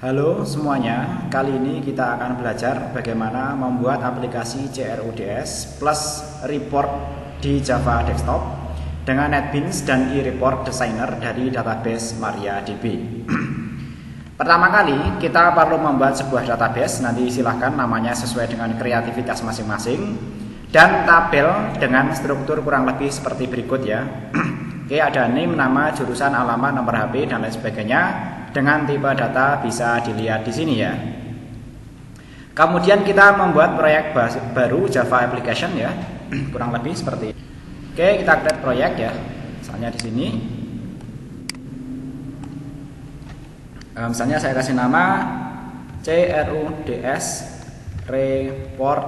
Halo semuanya, kali ini kita akan belajar bagaimana membuat aplikasi CRUDS plus report di Java Desktop dengan NetBeans dan eReport Designer dari database MariaDB. Pertama kali kita perlu membuat sebuah database, nanti silahkan namanya sesuai dengan kreativitas masing-masing, dan tabel dengan struktur kurang lebih seperti berikut ya. Oke, ada name, nama, jurusan, alamat, nomor HP, dan lain sebagainya. Dengan tipe data bisa dilihat di sini ya. Kemudian kita membuat proyek baru Java application ya, kurang lebih seperti ini. Oke, kita create proyek ya. Misalnya di sini. Misalnya saya kasih nama CRUDS report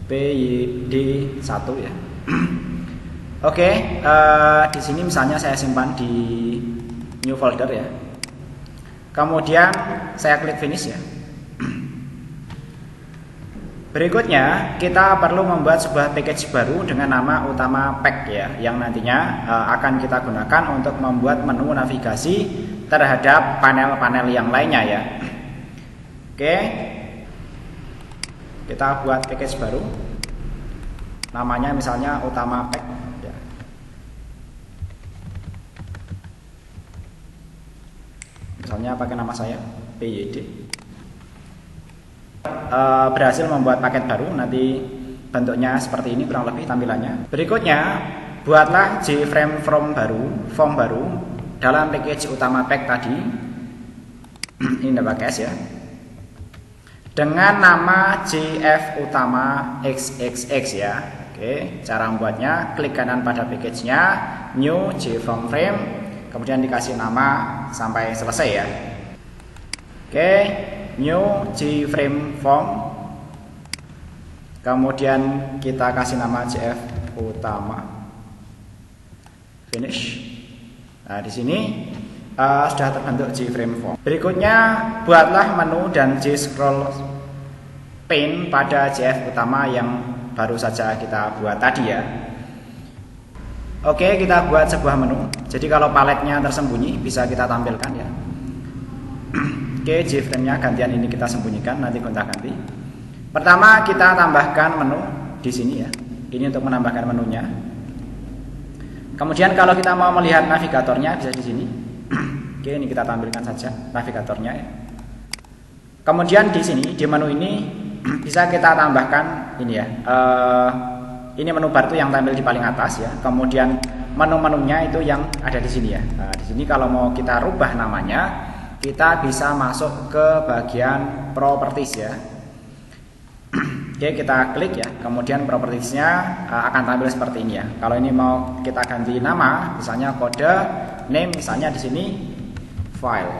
PYD 1 ya. Oke, di sini misalnya saya simpan di new folder ya. Kemudian saya klik finish ya. Berikutnya kita perlu membuat sebuah package baru dengan nama utama pack ya, yang nantinya akan kita gunakan untuk membuat menu navigasi terhadap panel-panel yang lainnya ya. Oke, kita buat package baru. Namanya misalnya utama pack. Misalnya pakai nama saya PYD. Berhasil membuat paket baru, nanti bentuknya seperti ini kurang lebih tampilannya. Berikutnya buatlah JFrame form baru dalam package utama pack tadi. Ini pakai S ya, dengan nama JF utama XXX ya. Oke, cara membuatnya klik kanan pada package-nya, new JFrame frame, kemudian dikasih nama sampai selesai ya. Oke, new JFrame form, kemudian kita kasih nama JF utama, finish. Nah di sini sudah terbentuk JFrame form. Berikutnya buatlah menu dan J-scroll pane pada JF utama yang baru saja kita buat tadi ya. Oke, kita buat sebuah menu. Jadi kalau paletnya tersembunyi bisa kita tampilkan ya. Oke, JFrame-nya gantian ini kita sembunyikan, nanti gonta-ganti. Pertama kita tambahkan menu di sini ya. Ini untuk menambahkan menunya. Kemudian kalau kita mau melihat navigatornya bisa di sini. Oke, ini kita tampilkan saja navigatornya ya. Kemudian di sini di menu ini bisa kita tambahkan ini ya. Ini menu bar itu yang tampil di paling atas ya. Kemudian menu-menunya itu yang ada di sini ya. Nah, di sini kalau mau kita rubah namanya, kita bisa masuk ke bagian properties ya. Oke, kita klik ya. Kemudian propertiesnya akan tampil seperti ini ya. Kalau ini mau kita ganti nama, misalnya kode name, misalnya di sini file.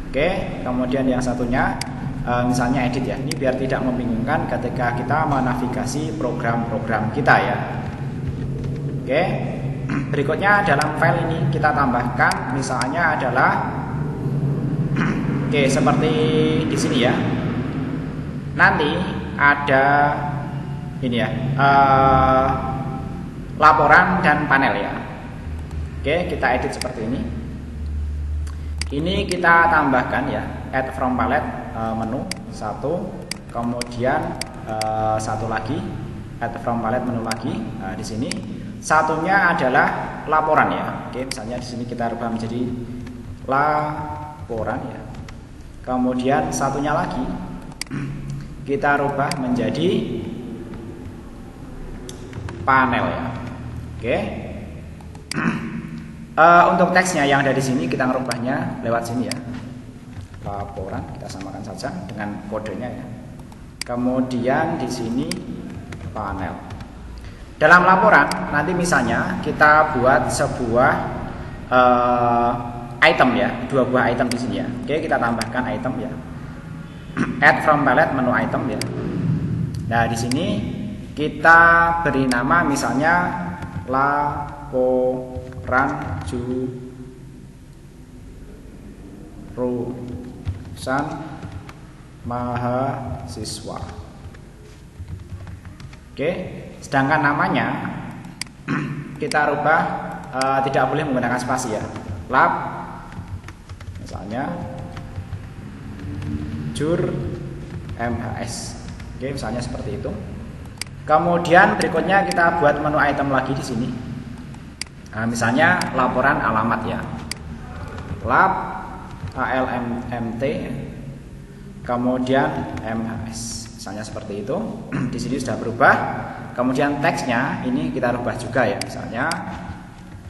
Oke, kemudian yang satunya misalnya edit ya. Ini biar tidak membingungkan ketika kita menavigasi program-program kita ya. Oke, berikutnya dalam file ini kita tambahkan misalnya adalah oke, seperti di sini ya. Nanti ada ini ya, laporan dan panel ya. Oke, kita edit seperti ini. Ini kita tambahkan ya, add from palette menu satu, kemudian satu lagi add from palette menu lagi. Nah, di sini satunya adalah laporan ya. Oke, misalnya di sini kita rubah menjadi laporan ya. Kemudian satunya lagi kita rubah menjadi panel ya. Oke. Untuk teksnya yang ada di sini kita ngerubahnya lewat sini ya. Laporan kita samakan saja dengan kodenya ya. Kemudian di sini panel. Dalam laporan nanti misalnya kita buat sebuah item ya, dua buah item di sini ya. Oke, kita tambahkan item ya. Add from palette menu item ya. Nah, di sini kita beri nama misalnya laporan jurusan mahasiswa. Oke, sedangkan namanya kita rubah tidak boleh menggunakan spasi ya. Lab misalnya jur MHS. Oke, misalnya seperti itu. Kemudian berikutnya kita buat menu item lagi di sini. Misalnya laporan alamat ya. Lab ALMT kemudian MHS. Misalnya seperti itu. Di sini sudah berubah. Kemudian teksnya ini kita rubah juga ya. Misalnya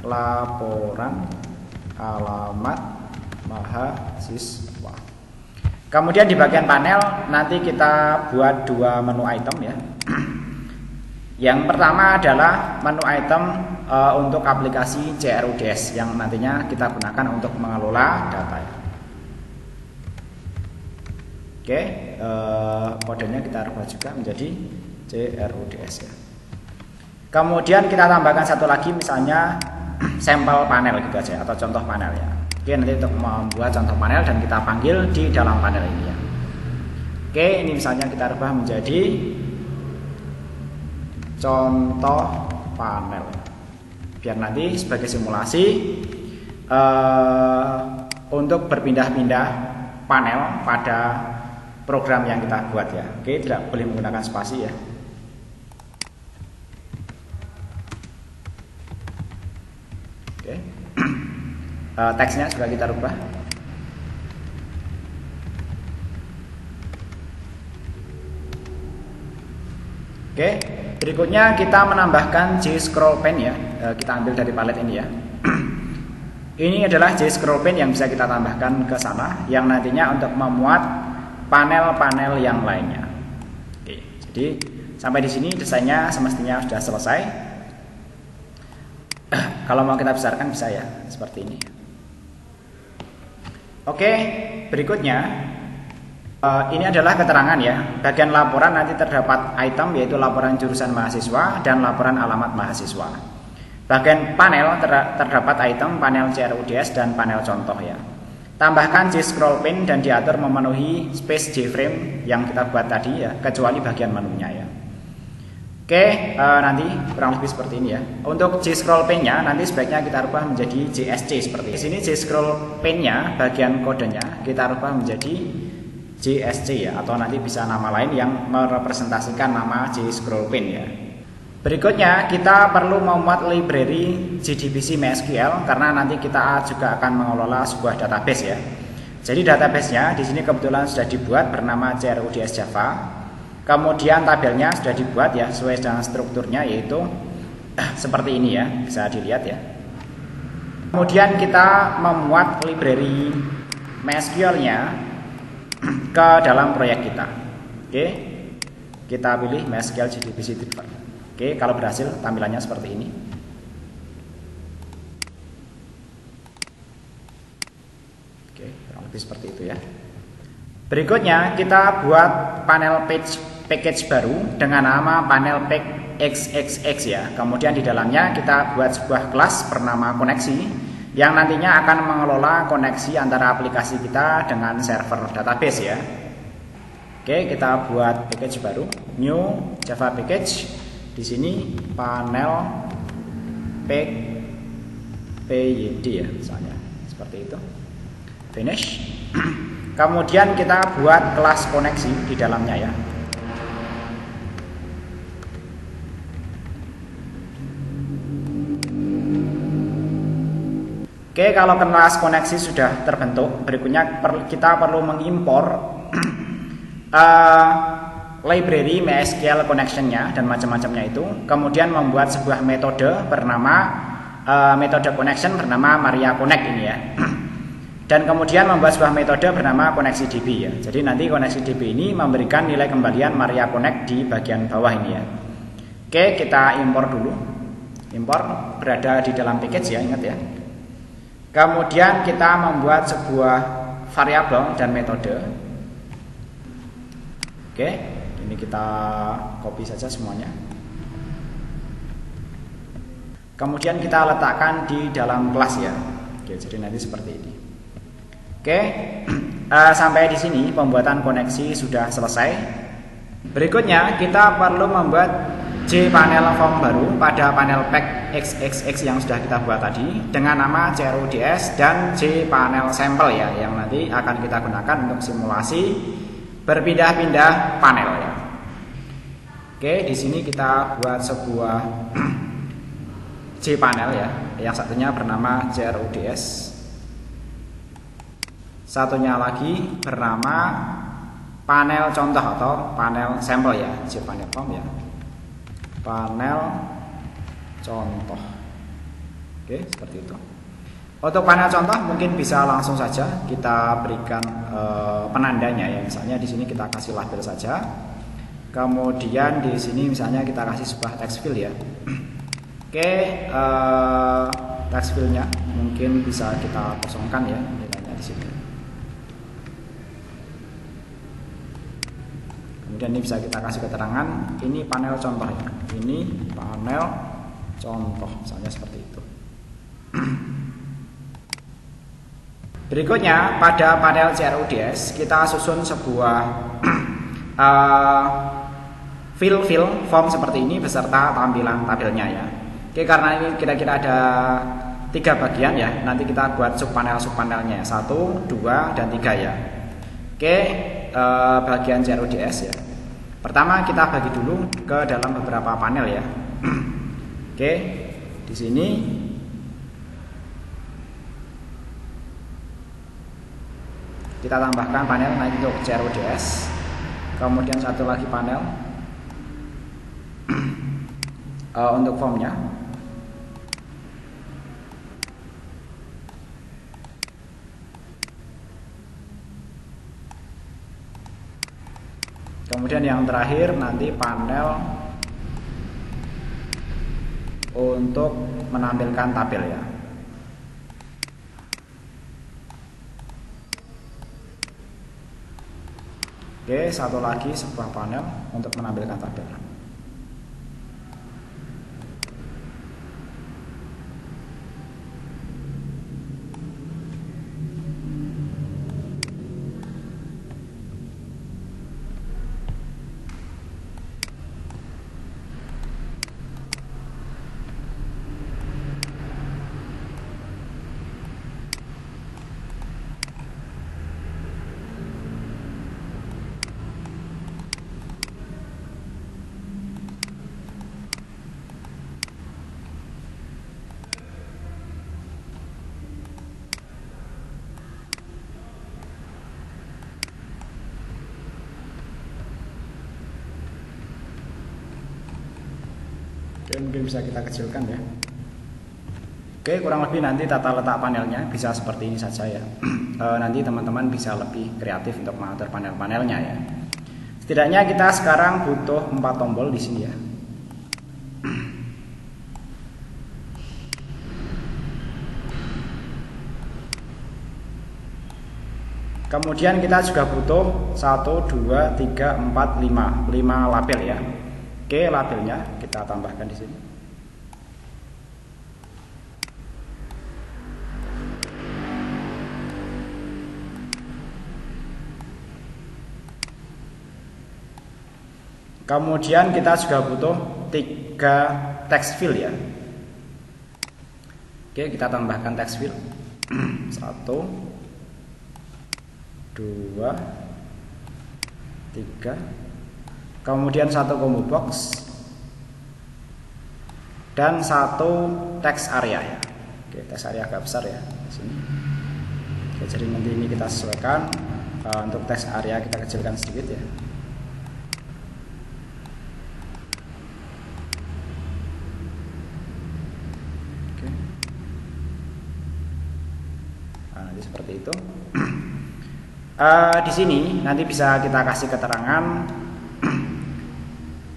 laporan alamat mahasiswa. Kemudian di bagian panel nanti kita buat dua menu item ya. Yang pertama adalah menu item untuk aplikasi CRUDS yang nantinya kita gunakan untuk mengelola data ya. Oke, kodenya kita rubah juga menjadi CRUDS ya. Kemudian kita tambahkan satu lagi misalnya sampel panel gitu aja atau contoh panel ya. Oke, nanti untuk membuat contoh panel dan kita panggil di dalam panel ini ya. Oke, ini misalnya kita rubah menjadi contoh panel biar nanti sebagai simulasi untuk berpindah-pindah panel pada program yang kita buat ya. Oke, tidak boleh menggunakan spasi ya. Oke. Teksnya juga kita rubah. Oke, berikutnya kita menambahkan J-scroll pen ya. Kita ambil dari palet ini ya. Ini adalah J-scroll pen yang bisa kita tambahkan ke sana yang nantinya untuk memuat panel-panel yang lainnya. Oke, jadi sampai di sini desainnya semestinya sudah selesai. Kalau mau kita besarkan bisa ya, seperti ini. Oke, berikutnya ini adalah keterangan ya. Bagian laporan nanti terdapat item yaitu laporan jurusan mahasiswa dan laporan alamat mahasiswa. Bagian panel terdapat item panel CRUDS dan panel contoh ya. Tambahkan J-scroll pen dan diatur memenuhi space J-frame yang kita buat tadi ya, kecuali bagian menunya ya. Oke, nanti kurang lebih seperti ini ya. Untuk J-scroll pen-nya nanti sebaiknya kita rubah menjadi JSC seperti ini. Di sini J-scroll pen-nya bagian kodenya kita rubah menjadi JSC ya, atau nanti bisa nama lain yang merepresentasikan nama J-scroll pen ya. Berikutnya kita perlu membuat library JDBC MySQL karena nanti kita juga akan mengelola sebuah database ya. Jadi database-nya di sini kebetulan sudah dibuat bernama CRUDS Java. Kemudian tabelnya sudah dibuat ya sesuai dengan strukturnya yaitu seperti ini ya, bisa dilihat ya. Kemudian kita memuat library MySQL-nya ke dalam proyek kita. Oke. Kita pilih MySQL JDBC driver. Oke, kalau berhasil tampilannya seperti ini. Oke, kurang lebih seperti itu ya. Berikutnya kita buat panel package baru dengan nama panel pack XXX ya. Kemudian di dalamnya kita buat sebuah kelas bernama koneksi yang nantinya akan mengelola koneksi antara aplikasi kita dengan server database ya. Oke, kita buat package baru, new Java package. Di sini panel pack PYD ya, misalnya seperti itu. Finish. Kemudian kita buat kelas koneksi di dalamnya ya. Oke, kalau kelas koneksi sudah terbentuk, berikutnya kita perlu mengimpor library MySQL connection-nya dan macam-macamnya itu. Kemudian membuat sebuah metode bernama metode connection bernama Maria Connect ini ya. Dan kemudian membuat sebuah metode bernama koneksi DB ya. Jadi nanti koneksi DB ini memberikan nilai kembalian Maria Connect di bagian bawah ini ya. Oke, kita impor dulu. Impor berada di dalam package ya, ingat ya. Kemudian kita membuat sebuah variabel dan metode. Oke, ini kita copy saja semuanya. Kemudian kita letakkan di dalam kelas ya. Oke, jadi nanti seperti ini. Oke, sampai di sini pembuatan koneksi sudah selesai. Berikutnya kita perlu membuat J-panel form baru pada panel pack XXX yang sudah kita buat tadi dengan nama CRUDS dan J-panel sampel ya, yang nanti akan kita gunakan untuk simulasi berpindah-pindah panel ya. Oke, di sini kita buat sebuah J-panel ya, yang satunya bernama CRUDS, satunya lagi bernama panel contoh atau panel sampel ya, J-panel form ya, panel contoh. Oke, seperti itu. Untuk panel contoh mungkin bisa langsung saja kita berikan penandanya ya. Misalnya di sini kita kasih label saja. Kemudian di sini misalnya kita kasih sebuah text field ya. Oke, text fieldnya mungkin bisa kita kosongkan ya nilainya di sini. Kemudian ini bisa kita kasih keterangan ini panel contoh ya. Ini panel contoh, misalnya seperti itu. Berikutnya pada panel CRUDS kita susun sebuah fill form seperti ini beserta tampilan tabelnya ya. Oke, karena ini kira-kira ada 3 bagian ya. Nanti kita buat subpanelnya 1, 2, dan 3 ya. Oke, bagian CRUDS ya. Pertama kita bagi dulu ke dalam beberapa panel ya. Oke, di sini kita tambahkan panel nanti untuk CRUDS. Kemudian satu lagi panel untuk formnya. Kemudian yang terakhir nanti panel untuk menampilkan tabel ya. Oke, satu lagi sebuah panel untuk menampilkan tabel. Oke, mungkin bisa kita kecilkan ya. Oke, kurang lebih nanti tata letak panelnya bisa seperti ini saja ya. Nanti teman-teman bisa lebih kreatif untuk mengatur panel-panelnya ya. Setidaknya kita sekarang butuh 4 tombol di sini ya. Kemudian kita juga butuh 1, 2, 3, 4, 5 label ya. Oke, labelnya kita tambahkan di sini. Kemudian kita juga butuh 3 text field ya. Oke, kita tambahkan text field. 1, 2, 3. Kemudian 1 combo box dan 1 text area ya. Oke, text area agak besar ya di sini. Oke, jadi nanti ini kita sesuaikan. Untuk text area kita kecilkan sedikit ya. Oke. Nah, nanti seperti itu. Di sini nanti bisa kita kasih keterangan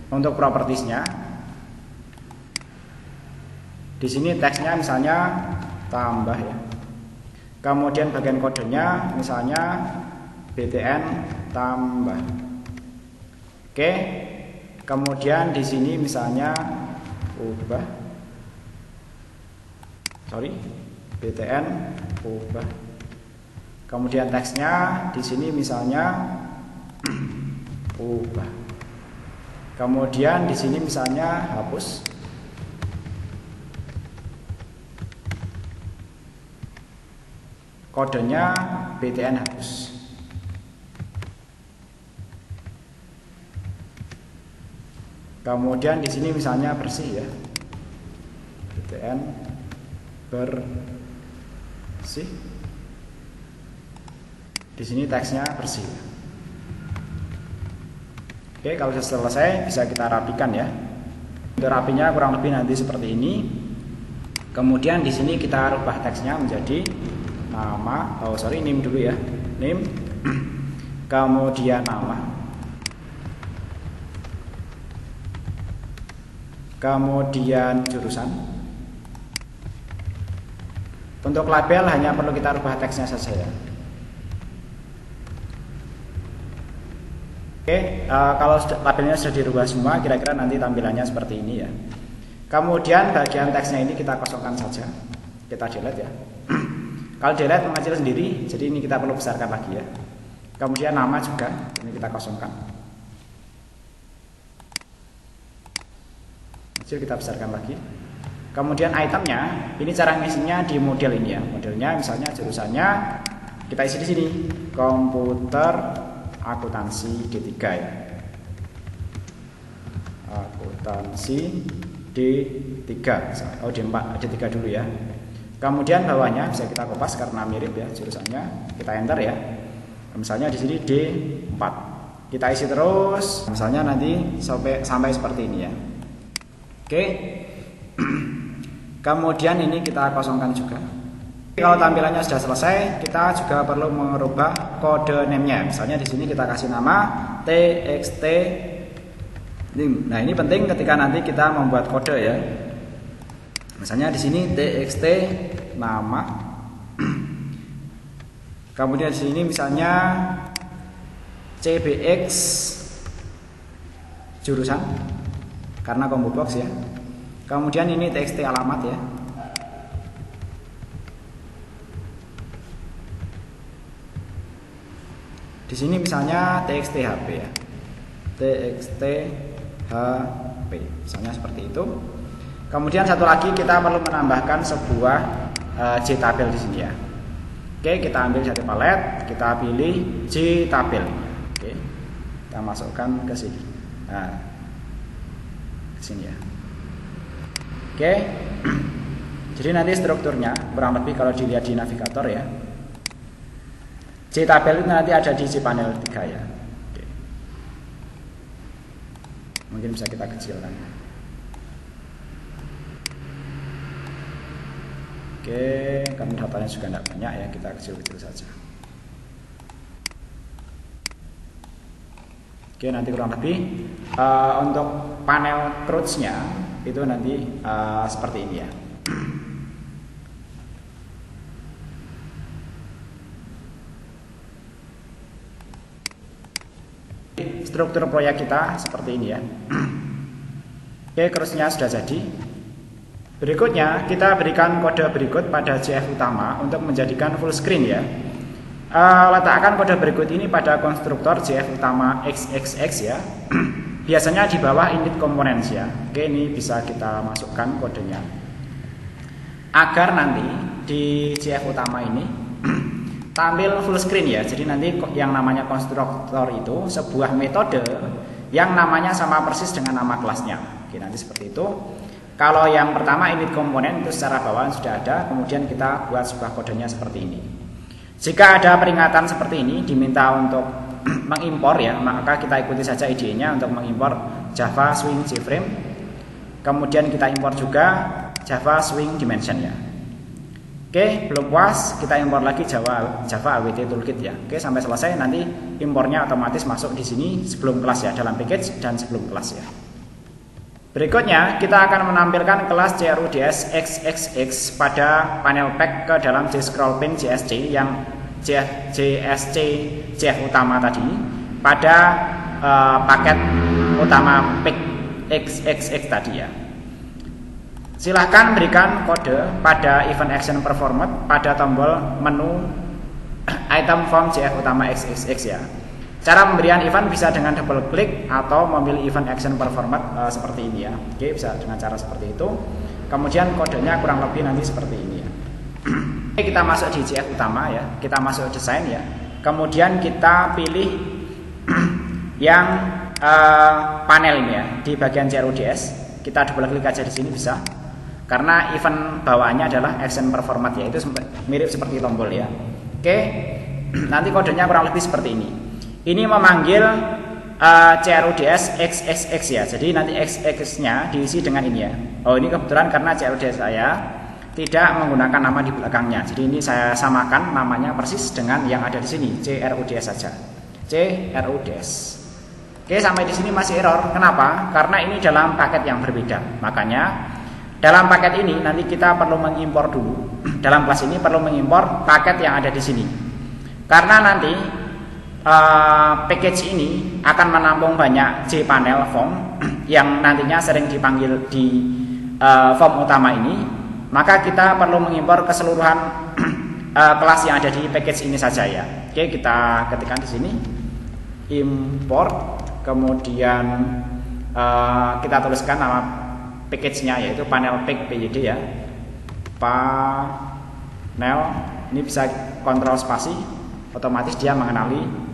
untuk propertiesnya. Di sini teksnya misalnya tambah ya. Kemudian bagian kodenya misalnya btn tambah. Oke. Kemudian di sini misalnya ubah. btn ubah. Kemudian teksnya di sini misalnya ubah. Kemudian di sini misalnya hapus. Kodenya btn hapus. Kemudian di sini misalnya bersih ya. btn bersih. Di sini teksnya bersih. Oke, kalau sudah selesai bisa kita rapikan ya. Untuk rapinya kurang lebih nanti seperti ini. Kemudian di sini kita rubah teksnya menjadi nama, name dulu ya. Name. Kemudian nama. Kemudian jurusan. Untuk label hanya perlu kita rubah teksnya saja ya. Oke, kalau labelnya sudah dirubah semua, kira-kira nanti tampilannya seperti ini ya. Kemudian bagian teksnya ini kita kosongkan saja. Kita delete ya. Kalau delete mengecil sendiri, jadi ini kita perlu besarkan lagi ya. Kemudian nama juga, ini kita kosongkan. Kecil kita besarkan lagi. Kemudian itemnya, ini cara ngisinya di model ini ya. Modelnya misalnya jurusannya kita isi di sini, komputer akuntansi D3 ya. Akuntansi D3, D4, D3 dulu ya. Kemudian bawahnya bisa kita kopas karena mirip ya jurusannya. Kita enter ya. Misalnya di sini D4. Kita isi terus, misalnya nanti sampai seperti ini ya. Oke. Kemudian ini kita kosongkan juga. Kalau tampilannya sudah selesai, kita juga perlu merubah kode name-nya. Misalnya di sini kita kasih nama txt name. Nah, ini penting ketika nanti kita membuat kode ya. Misalnya di sini txt nama. Kemudian di sini misalnya cbx jurusan karena combo box ya. Kemudian ini txt alamat ya. Di sini misalnya txt HP ya. txt HP. Misalnya seperti itu. Kemudian satu lagi kita perlu menambahkan sebuah JTabel di sini ya. Oke, kita ambil satu palet, kita pilih JTabel. Oke. Kita masukkan ke sini. Nah, ke sini ya. Oke. Jadi nanti strukturnya kurang lebih kalau dilihat di navigator ya. JTabel itu nanti ada di cPanel 3 ya. Oke. Mungkin bisa kita kecilkan. Oke, karena datanya juga tidak banyak ya, kita kecil-kecil saja. Oke, nanti kurang lebih untuk panel crudes-nya itu nanti seperti ini ya. Struktur proyek kita seperti ini ya. Oke, crudes-nya sudah jadi. Berikutnya kita berikan kode berikut pada JF utama untuk menjadikan full screen ya. Letakkan kode berikut ini pada konstruktor JF utama XXX ya. Biasanya di bawah init components ya. Oke, ini bisa kita masukkan kodenya. Agar nanti di JF utama ini tampil full screen ya. Jadi nanti yang namanya konstruktor itu sebuah metode yang namanya sama persis dengan nama kelasnya. Oke, nanti seperti itu. Kalau yang pertama init komponen itu secara bawaan sudah ada, kemudian kita buat sebuah kodenya seperti ini. Jika ada peringatan seperti ini diminta untuk mengimpor ya, maka kita ikuti saja IDE-nya untuk mengimpor Java Swing JFrame. Kemudian kita impor juga Java Swing Dimension ya. Oke, belum puas, kita impor lagi Java AWT Toolkit ya. Oke, sampai selesai nanti impornya otomatis masuk di sini sebelum kelas ya, dalam package dan sebelum kelas ya. Berikutnya kita akan menampilkan kelas CRUDS XXX pada panel pack ke dalam JScrollPin JSC yang JSC JF utama tadi pada paket utama pack XXX tadi ya. Silahkan berikan kode pada event action performed pada tombol menu item form JF utama XXX ya. Cara pemberian event bisa dengan double klik atau memilih event action per format seperti ini ya. Oke, bisa dengan cara seperti itu. Kemudian kodenya kurang lebih nanti seperti ini ya. Oke, kita masuk di CF utama ya. Kita masuk desain ya. Kemudian kita pilih yang panel ini ya di bagian CRUDS. Kita double klik aja di sini bisa. Karena event bawaannya adalah action per format ya. Itu mirip seperti tombol ya. Oke. Nanti kodenya kurang lebih seperti ini. Ini memanggil CRUDS XXX ya. Jadi nanti XX-nya diisi dengan ini ya. Oh, ini kebetulan karena CRUDS saya tidak menggunakan nama di belakangnya. Jadi ini saya samakan namanya persis dengan yang ada di sini, CRUDS saja. CRUDS. Oke, sampai di sini masih error. Kenapa? Karena ini dalam paket yang berbeda. Makanya dalam paket ini nanti kita perlu mengimpor dulu. Dalam kelas ini perlu mengimpor paket yang ada di sini. Karena nanti package ini akan menampung banyak JPanel form yang nantinya sering dipanggil di form utama ini, maka kita perlu mengimpor keseluruhan kelas yang ada di package ini saja ya. Oke, kita ketikkan di sini import, kemudian kita tuliskan nama package-nya yaitu panel pack PYD ya. Panel ini bisa kontrol spasi, otomatis dia mengenali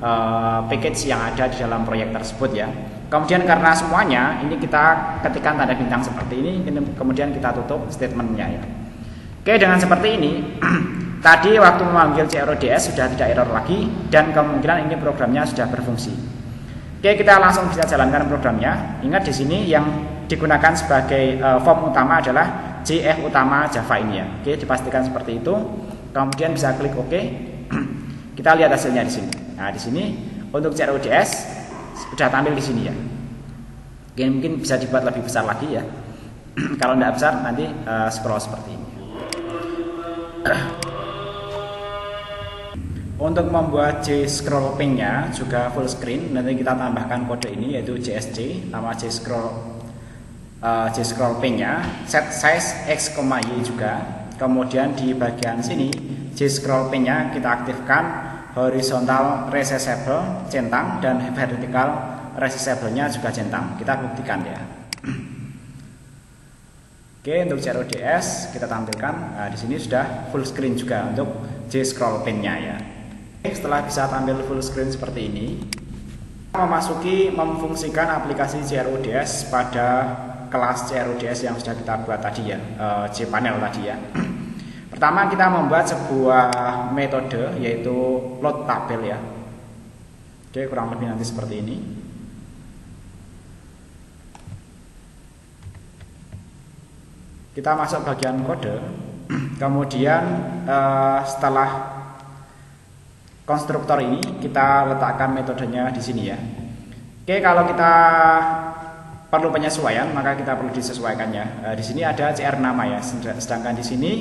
package yang ada di dalam proyek tersebut ya. Kemudian karena semuanya ini kita ketikkan tanda bintang seperti ini, kemudian kita tutup statementnya ya. Oke, dengan seperti ini tadi waktu memanggil CRUDS sudah tidak error lagi dan kemungkinan ini programnya sudah berfungsi. Oke, kita langsung bisa jalankan programnya. Ingat di sini yang digunakan sebagai form utama adalah JF utama Java ini ya. Oke, dipastikan seperti itu. Kemudian bisa klik OK. Kita lihat hasilnya di sini. Nah, di sini untuk CRUDS sudah tampil di sini ya. Oke, mungkin bisa dibuat lebih besar lagi ya. Kalau tidak besar nanti scroll seperti ini. Untuk membuat JScroll ping-nya juga full screen, nanti kita tambahkan kode ini yaitu JSC, nama JScroll ping-nya, set size x, y juga. Kemudian di bagian sini JScroll ping-nya kita aktifkan horizontal resizable centang dan vertical resizable-nya juga centang. Kita buktikan ya. Oke, untuk CRUDS kita tampilkan. Nah, di sini sudah full screen juga untuk JScroll ping-nya ya. Setelah bisa tampil full screen seperti ini, memfungsikan aplikasi CRUDS pada kelas CRUDS yang sudah kita buat tadi ya, JPanel tadi ya. Pertama kita membuat sebuah metode yaitu load tabel ya. Oke, kurang lebih nanti seperti ini. Kita masuk bagian kode, kemudian setelah konstruktor ini kita letakkan metodenya di sini ya. Oke, kalau kita perlu penyesuaian maka kita perlu disesuaikannya. Di sini ada CR nama ya, sedangkan di sini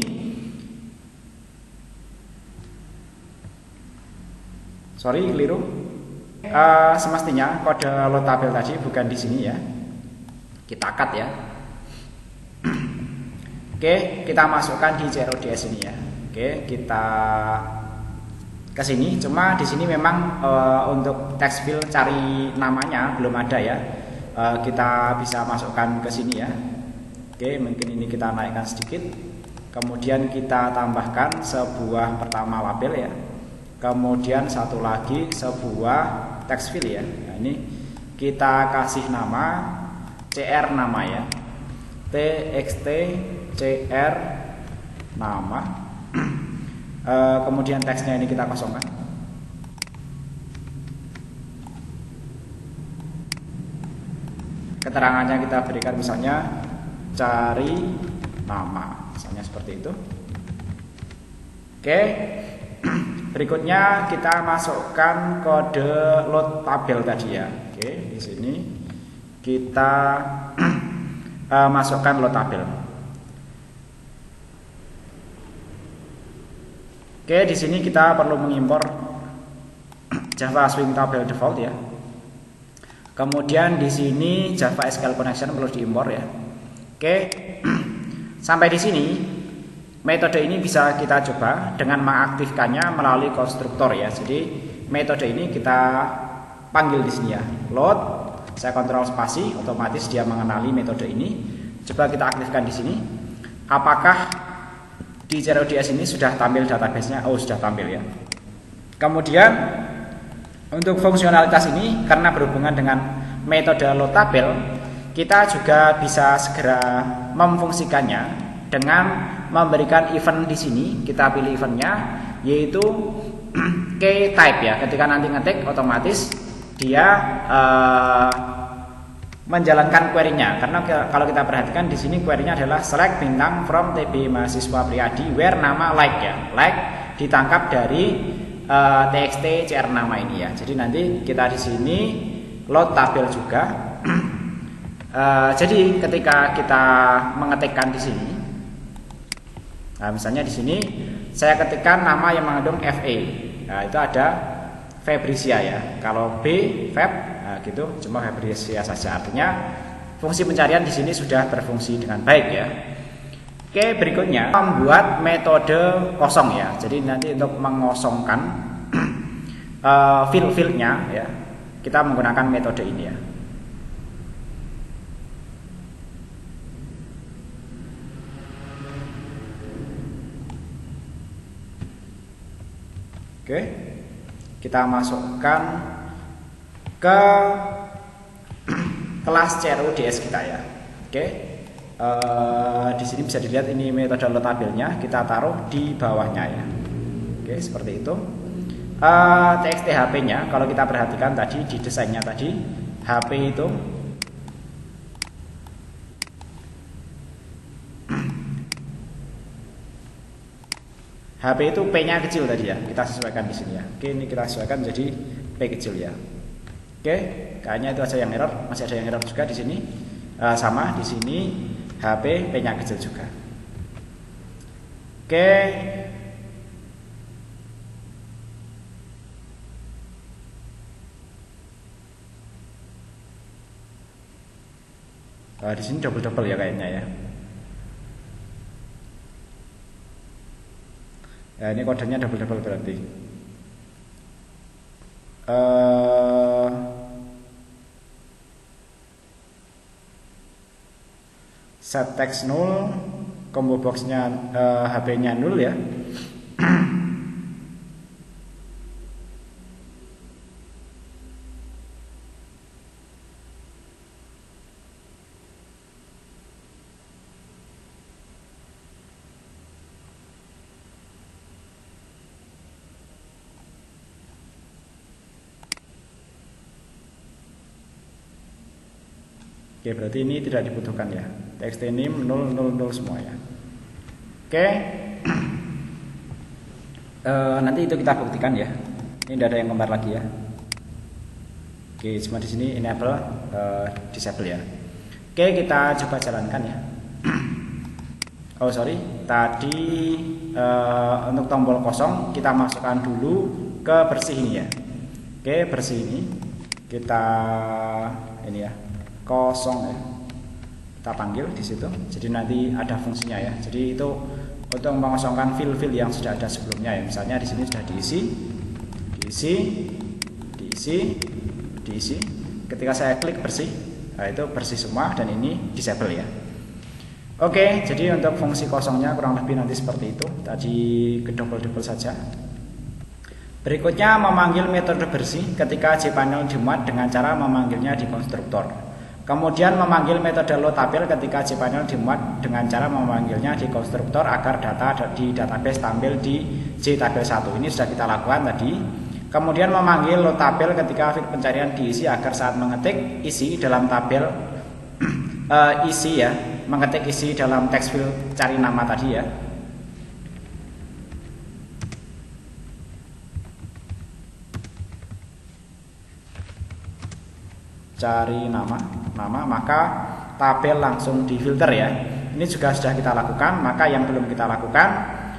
keliru. Semestinya kode load tabel tadi bukan di sini ya. Kita cut ya. Oke, kita masukkan di CRUDS ini ya. Oke, kita ke sini. Cuma di sini memang untuk text field cari namanya belum ada ya. Kita bisa masukkan ke sini ya. Oke, mungkin ini kita naikkan sedikit. Kemudian kita tambahkan sebuah pertama label ya. Kemudian satu lagi sebuah text field ya. Nah, ini kita kasih nama CR nama ya. TXT CR nama. Kemudian teksnya ini kita kosongkan. Keterangannya kita berikan misalnya cari nama, misalnya seperti itu. Oke. Berikutnya kita masukkan kode load tabel tadi ya. Oke, di sini kita masukkan load tabel. Oke, di sini kita perlu mengimpor Java Swing Table Default ya. Kemudian di sini Java SQL Connection perlu diimpor ya. Oke, sampai di sini metode ini bisa kita coba dengan mengaktifkannya melalui konstruktor ya. Jadi metode ini kita panggil di sini ya, load, saya kontrol spasi, otomatis dia mengenali metode ini. Coba kita aktifkan di sini. Apakah di CRODS ini sudah tampil database-nya? Oh, sudah tampil ya. Kemudian untuk fungsionalitas ini karena berhubungan dengan metode load tabel, kita juga bisa segera memfungsikannya dengan memberikan event di sini. Kita pilih eventnya yaitu key type ya. Ketika nanti ngetik otomatis dia menjalankan query-nya. Karena kalau kita perhatikan di sini query-nya adalah select bintang from TB mahasiswa Priyadi where nama like ya. Like ditangkap dari txt cr nama ini ya. Jadi nanti kita di sini load tabel juga. Jadi ketika kita mengetikkan di sini, nah misalnya di sini saya ketikkan nama yang mengandung FE, nah itu ada Fabricia ya. Kalau B Fab, nah gitu cuma Fabricia saja. Artinya fungsi pencarian di sini sudah berfungsi dengan baik ya. Oke, berikutnya membuat metode kosong ya. Jadi nanti untuk mengosongkan field-fieldnya ya, kita menggunakan metode ini ya. Oke, kita masukkan ke kelas CRODS kita ya. Oke, di sini bisa dilihat ini metode load tabelnya, kita taruh di bawahnya ya. Oke, seperti itu. TXT HP-nya kalau kita perhatikan tadi di desainnya tadi, HP itu HP itu P-nya kecil tadi ya, kita sesuaikan di sini ya. Oke, ini kita sesuaikan jadi P kecil ya. Oke, kayaknya itu aja yang error, masih ada yang error juga di sini. Sama di sini HP P-nya kecil juga. Oke. Di sini double ya kayaknya ya. Ya, ini kodenya double berarti. Set text 0, combo boxnya HP-nya 0 ya. Oke, berarti ini tidak dibutuhkan ya. TXT name 000 semua ya. Oke. Nanti itu kita buktikan ya. Ini tidak ada yang kembar lagi ya. Oke, cuma di sini enable disable ya. Oke, kita coba jalankan ya. Oh sorry, tadi untuk tombol kosong kita masukkan dulu ke bersih ini ya. Oke, bersih ini kita ini ya. Kosong ya, kita panggil di situ. Jadi nanti ada fungsinya ya. Jadi itu untuk mengosongkan field-field yang sudah ada sebelumnya ya. Misalnya di sini sudah diisi. Ketika saya klik bersih, nah itu bersih semua dan ini disable ya. Oke, jadi untuk fungsi kosongnya kurang lebih nanti seperti itu. Tadi ke double saja. Berikutnya memanggil metode bersih ketika cpanel dimuat dengan cara memanggilnya di konstruktor. Kemudian memanggil metode load tabel ketika cpanel dimuat dengan cara memanggilnya di konstruktor agar data di database tampil di JTabel 1. Ini sudah kita lakukan tadi. Kemudian memanggil load tabel ketika field pencarian diisi agar saat mengetik isi dalam tabel isi ya, mengetik isi dalam text field cari nama tadi ya. Cari nama, maka tabel langsung difilter ya. Ini juga sudah kita lakukan. Maka yang belum kita lakukan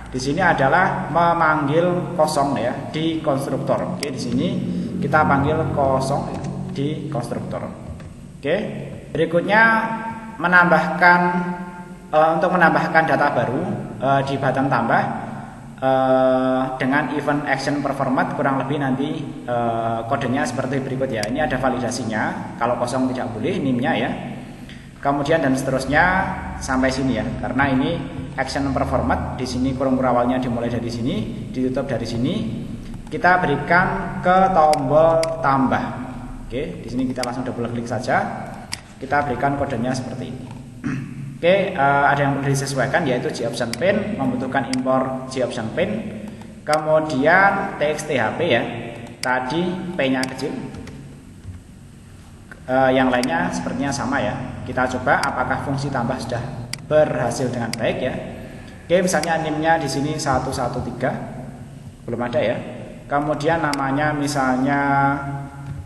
di sini adalah memanggil kosong ya di konstruktor. Oke, di sini kita panggil kosong ya, di konstruktor. Oke, berikutnya menambahkan untuk menambahkan data baru di button tambah. dengan event action performat kurang lebih nanti kodenya seperti berikut ya. Ini ada validasinya, kalau kosong tidak boleh NIM-nya ya. Kemudian dan seterusnya sampai sini ya. Karena ini action performat, di sini kurung awalnya dimulai dari sini, ditutup dari sini. Kita berikan ke tombol tambah. Oke, di sini kita langsung double klik saja. Kita berikan kodenya seperti ini. Oke, ada yang perlu disesuaikan yaitu GOption Pane, membutuhkan impor GOption Pane. Kemudian txthp ya. Tadi P-nya kecil. Yang lainnya sepertinya sama ya. Kita coba apakah fungsi tambah sudah berhasil dengan baik ya. Oke, misalnya NIM-nya di sini 113. Belum ada ya. Kemudian namanya misalnya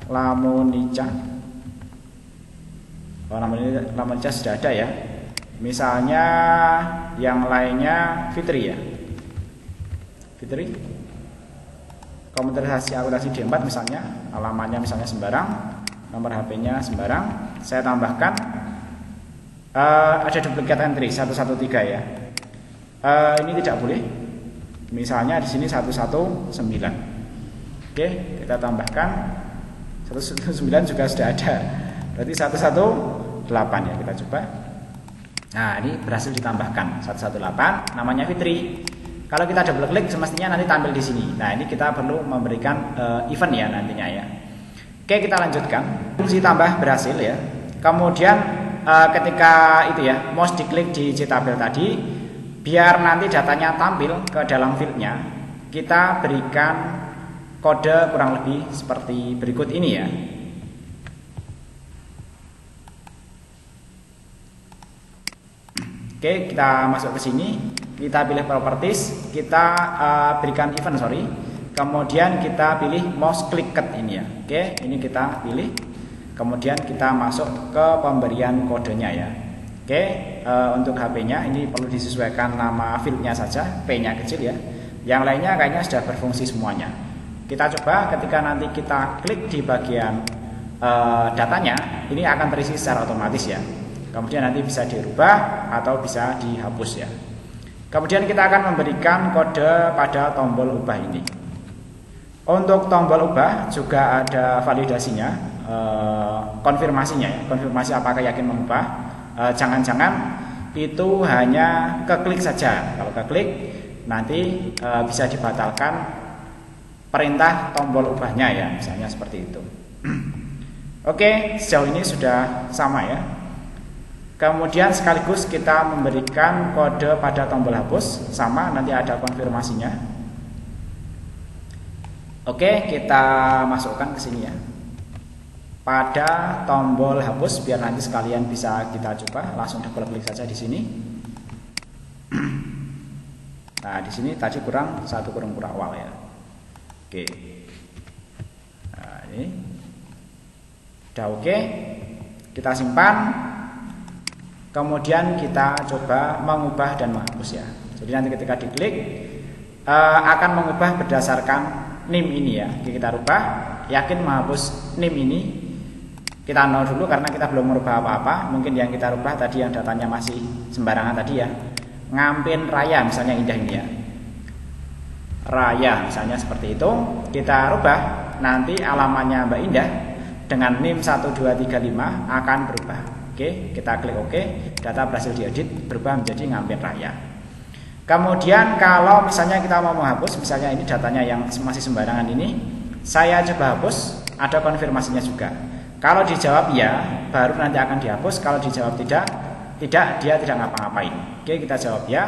Lamonica. Oh, Lamonica sudah ada ya. Misalnya yang lainnya Fitri ya. Fitri. Komputerisasi akurasi D4 misalnya, alamannya misalnya sembarang, nomor HP-nya sembarang. Saya tambahkan ada duplikat entry 113 ya. Ini tidak boleh. Misalnya di sini 119. Oke, kita tambahkan 119 juga sudah ada. Berarti 118 ya, kita coba. Nah, ini berhasil ditambahkan 118, namanya Fitri. Kalau kita double klik semestinya nanti tampil di sini. Nah, ini kita perlu memberikan event ya nantinya ya. Oke, kita lanjutkan. Fungsi tambah berhasil ya. Kemudian ketika itu ya, mouse diklik di JTabel tadi, biar nanti datanya tampil ke dalam fieldnya, kita berikan kode kurang lebih seperti berikut ini ya. Oke, kita masuk ke sini, kita pilih properties, kita berikan event kemudian kita pilih mouse clicked ini ya. Oke, ini kita pilih, kemudian kita masuk ke pemberian kodenya ya. Oke, untuk HP-nya ini perlu disesuaikan nama fieldnya saja, P-nya kecil ya. Yang lainnya kayaknya sudah berfungsi semuanya. Kita coba ketika nanti kita klik di bagian datanya, ini akan terisi secara otomatis ya. Kemudian nanti bisa dirubah atau bisa dihapus ya. Kemudian kita akan memberikan kode pada tombol ubah ini. Untuk tombol ubah juga ada validasinya, konfirmasinya ya. Konfirmasi apakah yakin mengubah. Jangan-jangan itu hanya keklik saja. Kalau keklik nanti bisa dibatalkan perintah tombol ubahnya ya. Misalnya seperti itu. Oke, sejauh ini sudah sama ya. Kemudian sekaligus kita memberikan kode pada tombol hapus, sama nanti ada konfirmasinya. Oke, kita masukkan ke sini ya. Pada tombol hapus biar nanti sekalian bisa kita coba, langsung double klik saja di sini. Nah, di sini tadi kurang satu kurung awal ya. Oke. Nah, ini udah oke. Kita simpan. Kemudian kita coba mengubah dan menghapus ya. Jadi nanti ketika diklik akan mengubah berdasarkan NIM ini ya. Oke, kita rubah, yakin menghapus NIM ini. Kita nol dulu karena kita belum merubah apa-apa. Mungkin yang kita rubah tadi yang datanya masih sembarangan tadi ya. Ngampin Raya misalnya indah ini ya. Raya misalnya seperti itu. Kita rubah, nanti alamannya Mbak Indah dengan NIM 1235 akan berubah. Oke, kita klik OK, data berhasil diedit, berubah menjadi Ngampin Raya. Kemudian kalau misalnya kita mau menghapus, misalnya ini datanya yang masih sembarangan ini, saya coba hapus, ada konfirmasinya juga. Kalau dijawab ya, baru nanti akan dihapus. Kalau dijawab tidak, dia tidak ngapa-ngapain. Oke, kita jawab ya,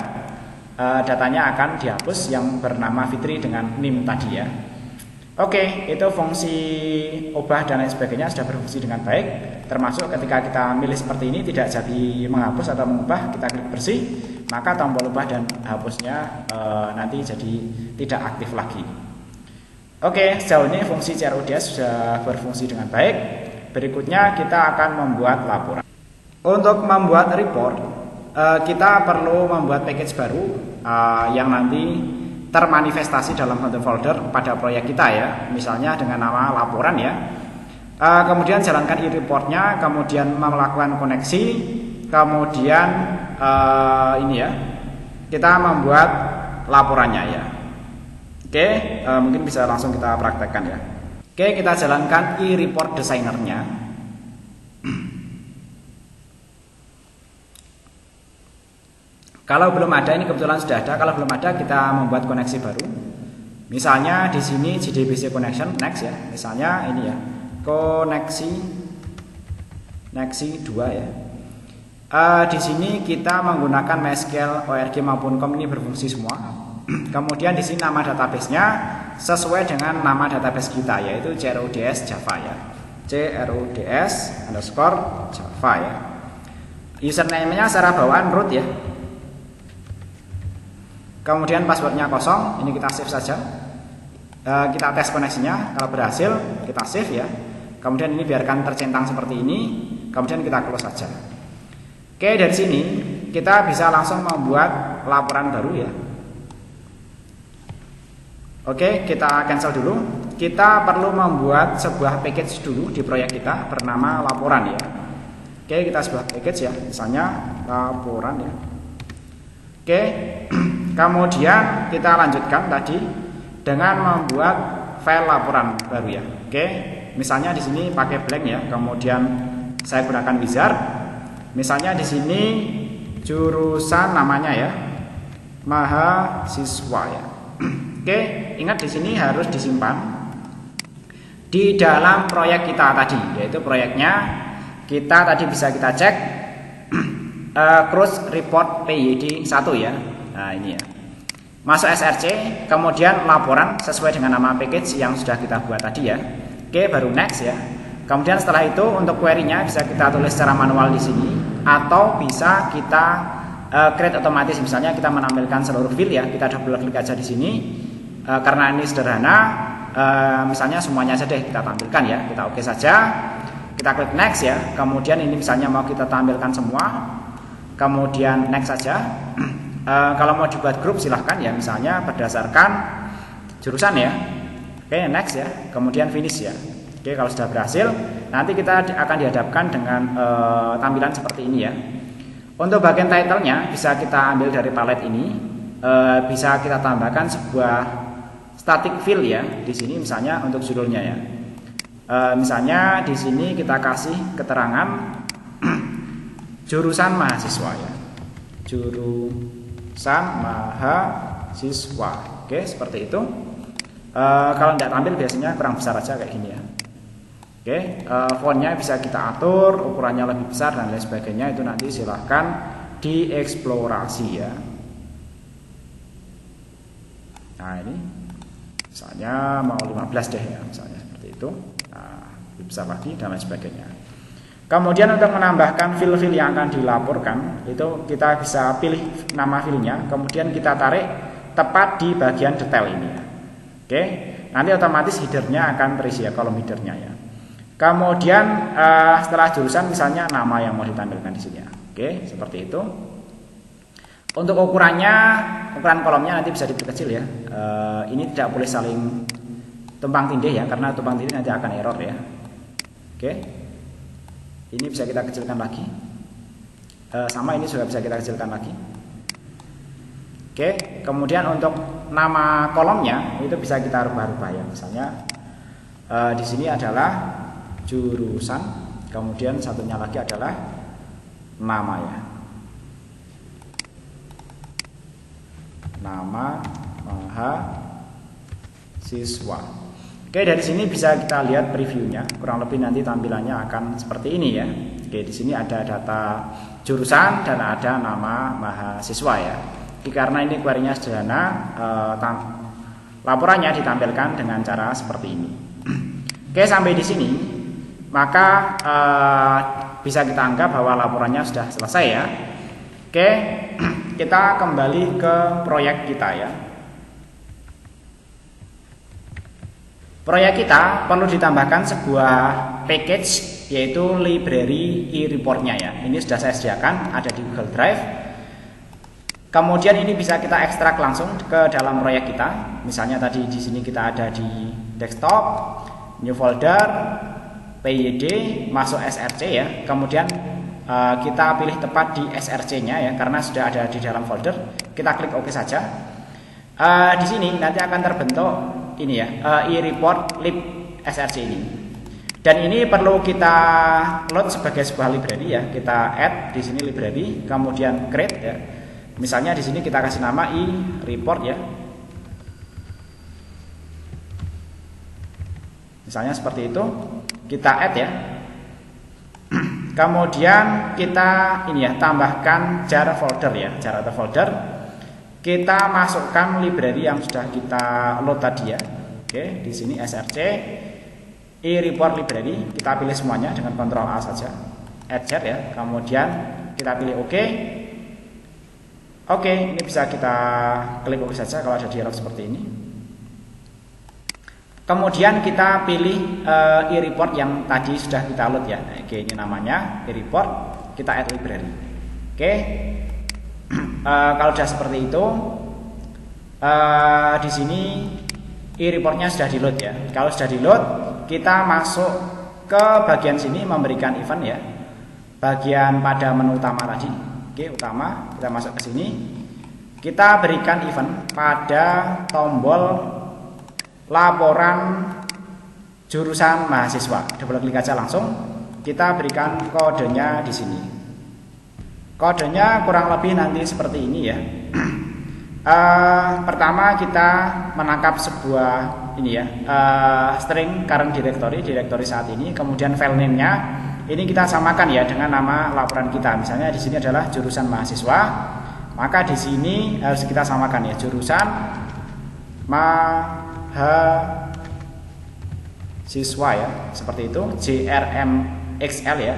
datanya akan dihapus yang bernama Fitri dengan NIM tadi ya. Oke, itu fungsi ubah dan lain sebagainya sudah berfungsi dengan baik. Termasuk ketika kita milih seperti ini tidak jadi menghapus atau mengubah, kita klik bersih, maka tombol ubah dan hapusnya nanti jadi tidak aktif lagi. Oke, sejauh ini fungsi CRUDS sudah berfungsi dengan baik. Berikutnya kita akan membuat laporan. Untuk membuat report, kita perlu membuat package baru yang nanti termanifestasi dalam satu folder pada proyek kita ya, misalnya dengan nama laporan ya. Kemudian jalankan e-reportnya, kemudian melakukan koneksi, kemudian ini ya, kita membuat laporannya ya. Oke, mungkin bisa langsung kita praktekkan ya. Oke, kita jalankan e-report designernya. Kalau belum ada, ini kebetulan sudah ada. Kalau belum ada, kita membuat koneksi baru. Misalnya di sini JDBC connection next ya. Misalnya ini ya, koneksi 2 ya. Di sini kita menggunakan MySQL, ORG maupun COM, ini berfungsi semua. Kemudian di sini nama database-nya sesuai dengan nama database kita, yaitu CRUDS Java ya. CRUDS_Java ya. Username-nya secara bawaan root ya. Kemudian passwordnya kosong, ini kita save saja. Kita tes koneksinya, kalau berhasil kita save ya. Kemudian ini biarkan tercentang seperti ini, kemudian kita close saja. Oke, dari sini kita bisa langsung membuat laporan baru ya. Oke, kita cancel dulu. Kita perlu membuat sebuah package dulu di proyek kita bernama laporan ya. Oke, kita sebuah package ya, misalnya laporan ya. Oke, kemudian kita lanjutkan tadi dengan membuat file laporan baru ya. Oke, misalnya di sini pakai blank ya. Kemudian saya gunakan wizard. Misalnya di sini jurusan namanya ya, mahasiswa ya. Oke, ingat di sini harus disimpan di dalam proyek kita tadi, yaitu proyeknya kita tadi bisa kita cek cross report PYD 1 ya. Nah, ini ya. Masuk SRC, kemudian laporan sesuai dengan nama package yang sudah kita buat tadi ya. Oke, baru next ya. Kemudian setelah itu untuk query-nya bisa kita tulis secara manual di sini atau bisa kita create otomatis. Misalnya kita menampilkan seluruh field ya, kita double klik aja di sini. Karena ini sederhana, misalnya semuanya saja deh kita tampilkan ya. Kita oke saja. Kita klik next ya. Kemudian ini misalnya mau kita tampilkan semua. Kemudian next saja. Kalau mau dibuat grup silahkan ya, misalnya berdasarkan jurusan ya. Oke, next ya. Kemudian finish ya. Oke, kalau sudah berhasil, nanti kita akan dihadapkan dengan tampilan seperti ini ya. Untuk bagian title-nya bisa kita ambil dari palet ini, bisa kita tambahkan sebuah static field ya di sini, misalnya untuk judulnya ya. Misalnya di sini kita kasih keterangan jurusan mahasiswa ya. Jurusan mahasiswa. Oke, seperti itu. Kalau tidak tampil biasanya kurang besar aja kayak gini ya. Oke, fontnya bisa kita atur, ukurannya lebih besar dan lain sebagainya, itu nanti silahkan dieksplorasi ya. Nah, ini misalnya mau 15 deh ya, misalnya seperti itu. Nah, lebih besar lagi dan lain sebagainya. Kemudian untuk menambahkan file-file yang akan dilaporkan, itu kita bisa pilih nama filenya, kemudian kita tarik tepat di bagian detail ini ya. Oke, nanti otomatis headernya akan terisi ya, kolom headernya ya. Kemudian setelah jurusan misalnya nama yang mau ditampilkan di sini ya. Oke, seperti itu. Untuk ukuran kolomnya nanti bisa diperkecil ya. Ini tidak boleh saling tumpang tindih ya, karena tumpang tindih nanti akan error ya. Oke, ini bisa kita kecilkan lagi. Sama ini juga bisa kita kecilkan lagi. Oke, kemudian untuk nama kolomnya itu bisa kita rubah-rubah ya. Misalnya di sini adalah jurusan, kemudian satunya lagi adalah nama ya. Nama mahasiswa. Oke, dari sini bisa kita lihat previewnya. Kurang lebih nanti tampilannya akan seperti ini ya. Oke, di sini ada data jurusan dan ada nama mahasiswa ya. Karena ini query-nya sederhana, laporannya ditampilkan dengan cara seperti ini. Oke, sampai di sini maka bisa kita anggap bahwa laporannya sudah selesai ya. Oke, kita kembali ke proyek kita ya. Proyek kita perlu ditambahkan sebuah package, yaitu library e-report-nya ya. Ini sudah saya sediakan, ada di Google Drive. Kemudian ini bisa kita ekstrak langsung ke dalam proyek kita. Misalnya tadi di sini kita ada di desktop, new folder, PYD, masuk SRC ya. Kemudian kita pilih tepat di SRC-nya ya, karena sudah ada di dalam folder. Kita klik OK saja. Di sini nanti akan terbentuk ini ya, e-report lib src ini. Dan ini perlu kita load sebagai sebuah library ya. Kita add di sini library, kemudian create ya. Misalnya di sini kita kasih nama e-report ya. Misalnya seperti itu, kita add ya. Kemudian kita ini ya, tambahkan jar folder ya, jar atau folder. Kita masukkan library yang sudah kita load tadi ya. Oke, di sini src e-report library, kita pilih semuanya dengan Ctrl A saja, add jar ya. Kemudian kita pilih OK. Oke, ini bisa kita klik OK saja kalau ada dialog seperti ini. Kemudian kita pilih e-report yang tadi sudah kita load ya. Oke, ini namanya e-report, kita add library. Oke, kalau sudah seperti itu, di sini e-reportnya sudah di load ya. Kalau sudah di load, kita masuk ke bagian sini memberikan event ya. Bagian pada menu utama tadi. Oke, utama, kita masuk ke sini. Kita berikan event pada tombol laporan jurusan mahasiswa. Double klik aja langsung. Kita berikan kodenya di sini. Kodenya kurang lebih nanti seperti ini ya. Pertama kita menangkap sebuah ini ya, string current directory saat ini. Kemudian file name-nya ini kita samakan ya dengan nama laporan kita. Misalnya di sini adalah jurusan mahasiswa, maka di sini harus kita samakan ya, jurusan mahasiswa ya, seperti itu, JRMXL ya,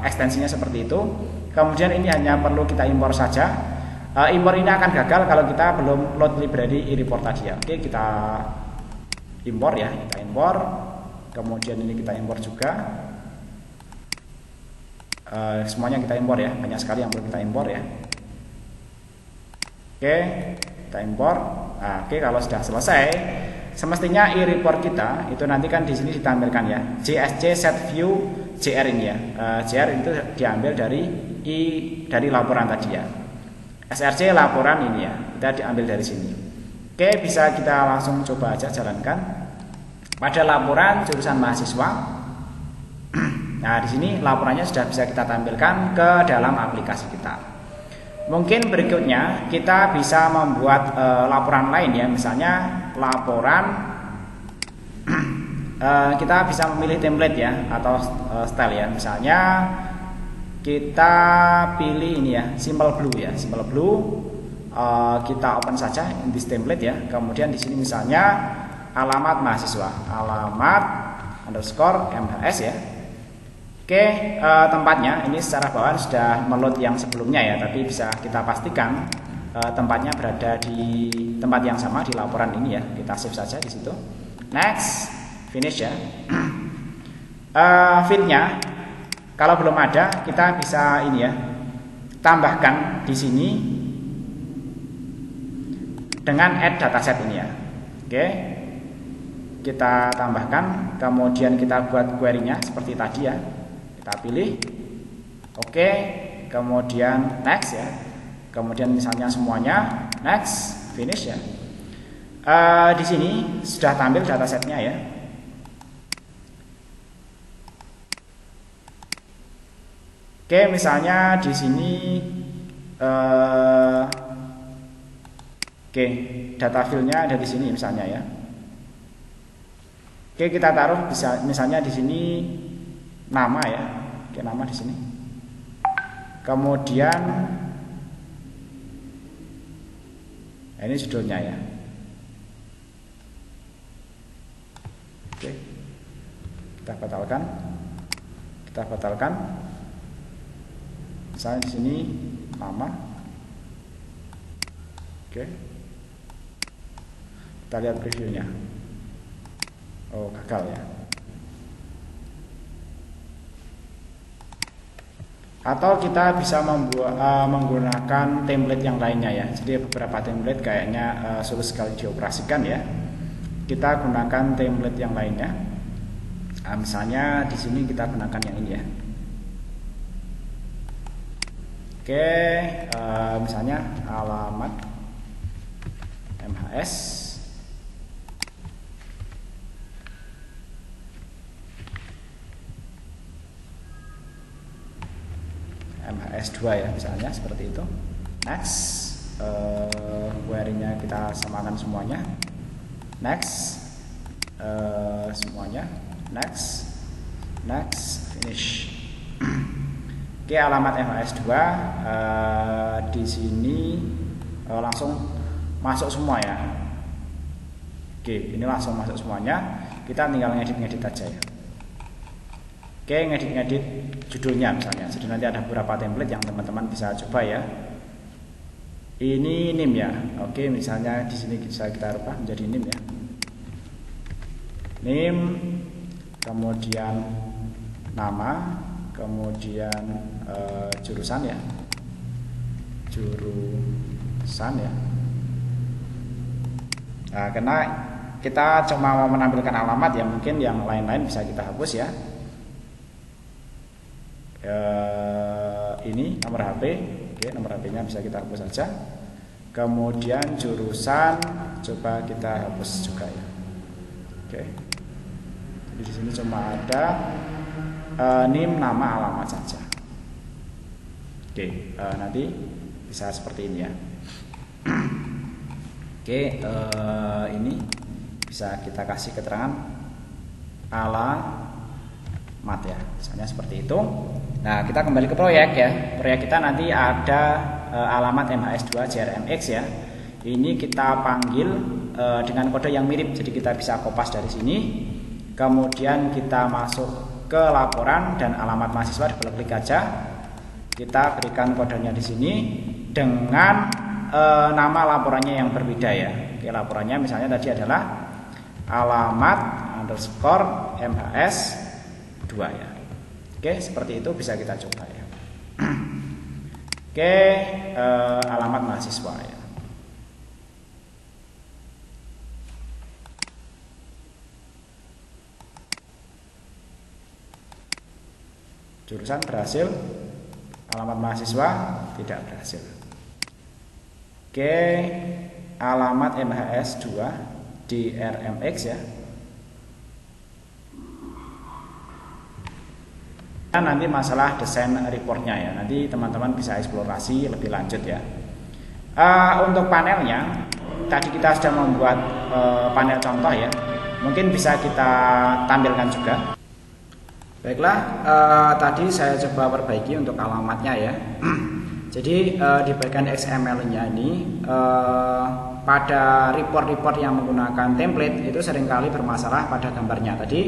ekstensinya seperti itu. Kemudian ini hanya perlu kita impor saja. Impor ini akan gagal kalau kita belum load library e-report tadi ya. Oke, kita impor ya, kita impor. Kemudian ini kita impor juga. Semuanya kita impor ya, banyak sekali yang perlu kita impor ya. Oke, kita impor. Nah, oke, kalau sudah selesai, semestinya e-report kita itu nanti kan di sini ditampilkan ya, JSC set view JR ini ya. JR itu diambil dari laporan tadi ya. SRC laporan ini ya, kita diambil dari sini. Oke, bisa kita langsung coba aja jalankan pada laporan jurusan mahasiswa. Nah, di sini laporannya sudah bisa kita tampilkan ke dalam aplikasi kita. Mungkin berikutnya kita bisa membuat laporan lain ya, misalnya laporan kita bisa memilih template ya atau style ya. Misalnya kita pilih ini ya, simple blue ya, simple blue. Kita open saja in this template ya. Kemudian di sini misalnya alamat mahasiswa, alamat underscore MHS ya. Oke, tempatnya ini secara bawaan sudah meload yang sebelumnya ya, tapi bisa kita pastikan tempatnya berada di tempat yang sama di laporan ini ya. Kita save saja di situ. Next, finish ya. Fitnya kalau belum ada, kita bisa ini ya, tambahkan di sini dengan add dataset ini ya. Oke, kita tambahkan, kemudian kita buat query-nya seperti tadi ya. Kita pilih, oke, kemudian next ya. Kemudian misalnya semuanya next, finish ya. Di sini sudah tampil datasetnya ya. Oke, misalnya di sini oke, data file-nya ada di sini misalnya ya. Oke, kita taruh bisa misalnya di sini nama ya. Oke, nama di sini. Kemudian ini judulnya ya. Oke. Kita batalkan. Kita batalkan. Misalnya di sini nama. Oke. Kita lihat previewnya. Oh, gagal ya. Atau kita bisa menggunakan template yang lainnya ya. Jadi beberapa template kayaknya sulit sekali dioperasikan ya. Kita gunakan template yang lainnya. Misalnya di sini kita gunakan yang ini ya. Oke, misalnya alamat MHS2 ya, misalnya seperti itu. Next, query-nya kita samakan semuanya. Next, semuanya. Next, finish. Oke, alamat MHS2 di sini langsung masuk semua ya. Oke, ini langsung masuk semuanya. Kita tinggal ngedit-ngedit aja ya. Oke, ngedit-ngedit judulnya misalnya. Jadi nanti ada beberapa template yang teman-teman bisa coba ya. Ini name ya. Oke, misalnya di sini bisa kita rubah menjadi name ya. Name, kemudian nama, kemudian jurusan ya. Jurusan ya. Nah, karena kita cuma mau menampilkan alamat ya, mungkin yang lain-lain bisa kita hapus ya. Ini nomor HP. Oke, nomor HP-nya bisa kita hapus saja. Kemudian jurusan coba kita hapus juga ya. Oke. Jadi di sini cuma ada NIM, nama, alamat saja. Oke, nanti bisa seperti ini ya. Oke, ini bisa kita kasih keterangan alamat ya, misalnya seperti itu. Nah, kita kembali ke proyek ya. Proyek kita nanti ada alamat MHS2 JRMX ya. Ini kita panggil dengan kode yang mirip, jadi kita bisa kopas dari sini. Kemudian kita masuk ke laporan dan alamat mahasiswa, klik aja. Kita berikan kodenya di sini dengan nama laporannya yang berbeda ya. Oke, laporannya misalnya tadi adalah alamat underscore MHS2 ya. Oke, seperti itu bisa kita coba ya. Oke, alamat mahasiswa ya. Jurusan berhasil, alamat mahasiswa tidak berhasil. Oke, alamat MHS2 di RMX ya. Nanti masalah desain reportnya ya, nanti teman-teman bisa eksplorasi lebih lanjut ya. Untuk panelnya, tadi kita sudah membuat panel contoh ya, mungkin bisa kita tampilkan juga. Baiklah, tadi saya coba perbaiki untuk alamatnya ya. Jadi di bagian XML-nya ini pada report-report yang menggunakan template itu seringkali bermasalah pada gambarnya. Tadi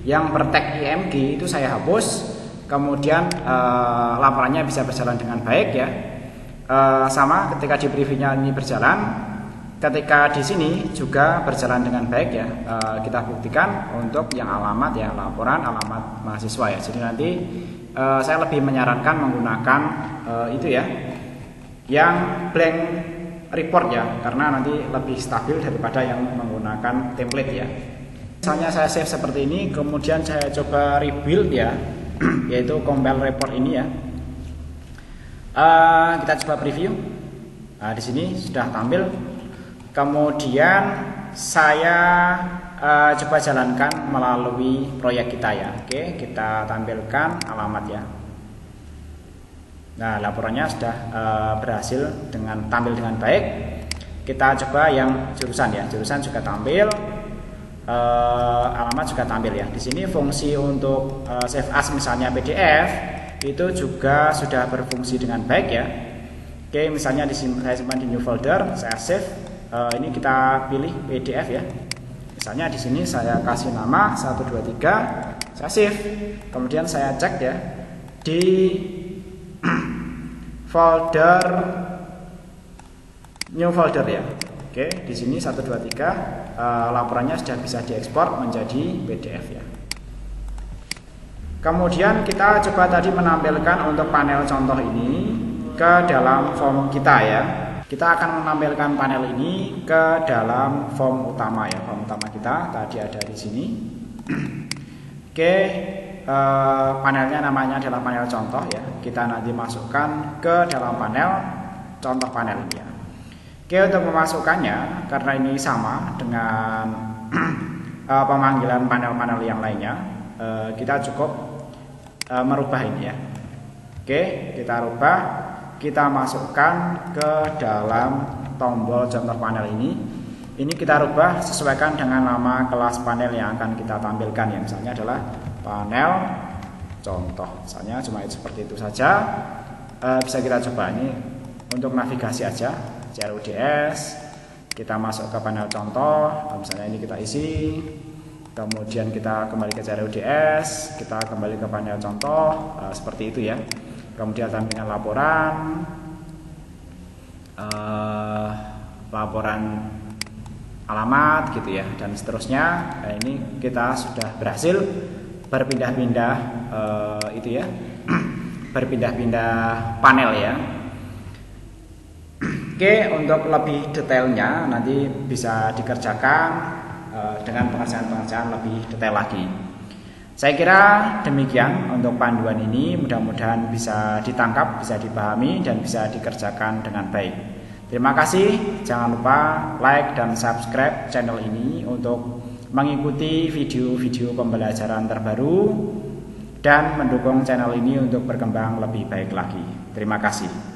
yang bertag IMG itu saya hapus. Kemudian laporannya bisa berjalan dengan baik ya. Sama ketika di previewnya ini berjalan, ketika di sini juga berjalan dengan baik ya. Kita buktikan untuk yang alamat ya, laporan alamat mahasiswa ya. Jadi nanti saya lebih menyarankan menggunakan itu ya, yang blank report ya, karena nanti lebih stabil daripada yang menggunakan template ya. Misalnya saya save seperti ini, kemudian saya coba rebuild ya, yaitu compile report ini ya. Kita coba preview. Nah, di sini sudah tampil. Kemudian saya coba jalankan melalui proyek kita ya. Oke, kita tampilkan alamat ya. Nah, laporannya sudah berhasil tampil dengan baik. Kita coba yang jurusan ya. Jurusan juga tampil. Alamat juga tampil ya. Di sini fungsi untuk save as misalnya PDF itu juga sudah berfungsi dengan baik ya. Oke, misalnya saya simpan di new folder, saya save. Ini kita pilih PDF ya. Misalnya di sini saya kasih nama 123, saya save. Kemudian saya cek ya di folder new folder ya. Oke, di sini 123 laporannya sudah bisa diekspor menjadi PDF ya. Kemudian kita coba tadi menampilkan untuk panel contoh ini ke dalam form kita ya. Kita akan menampilkan panel ini ke dalam form utama ya. Form utama kita tadi ada di sini. Oke, panelnya namanya adalah panel contoh ya. Kita nanti masukkan ke dalam panel contoh panel ini ya. Oke, untuk memasukkannya, karena ini sama dengan pemanggilan panel-panel yang lainnya, kita cukup merubah ini ya. Oke, kita rubah, kita masukkan ke dalam tombol contoh panel ini. Ini kita rubah sesuaikan dengan nama kelas panel yang akan kita tampilkan ya. Misalnya adalah panel contoh, misalnya cuma seperti itu saja. Bisa kita coba ini untuk navigasi aja, CRUDS. Kita masuk ke panel contoh, misalnya ini kita isi, kemudian kita kembali ke CRUDS, kita kembali ke panel contoh, seperti itu ya. Kemudian tampilkan laporan alamat gitu ya, dan seterusnya. Ini kita sudah berhasil berpindah-pindah itu ya, berpindah-pindah panel ya. Oke, untuk lebih detailnya nanti bisa dikerjakan dengan pengerjaan-pengerjaan lebih detail lagi. Saya kira demikian untuk panduan ini, mudah-mudahan bisa ditangkap, bisa dipahami, dan bisa dikerjakan dengan baik. Terima kasih, jangan lupa like dan subscribe channel ini untuk mengikuti video-video pembelajaran terbaru dan mendukung channel ini untuk berkembang lebih baik lagi. Terima kasih.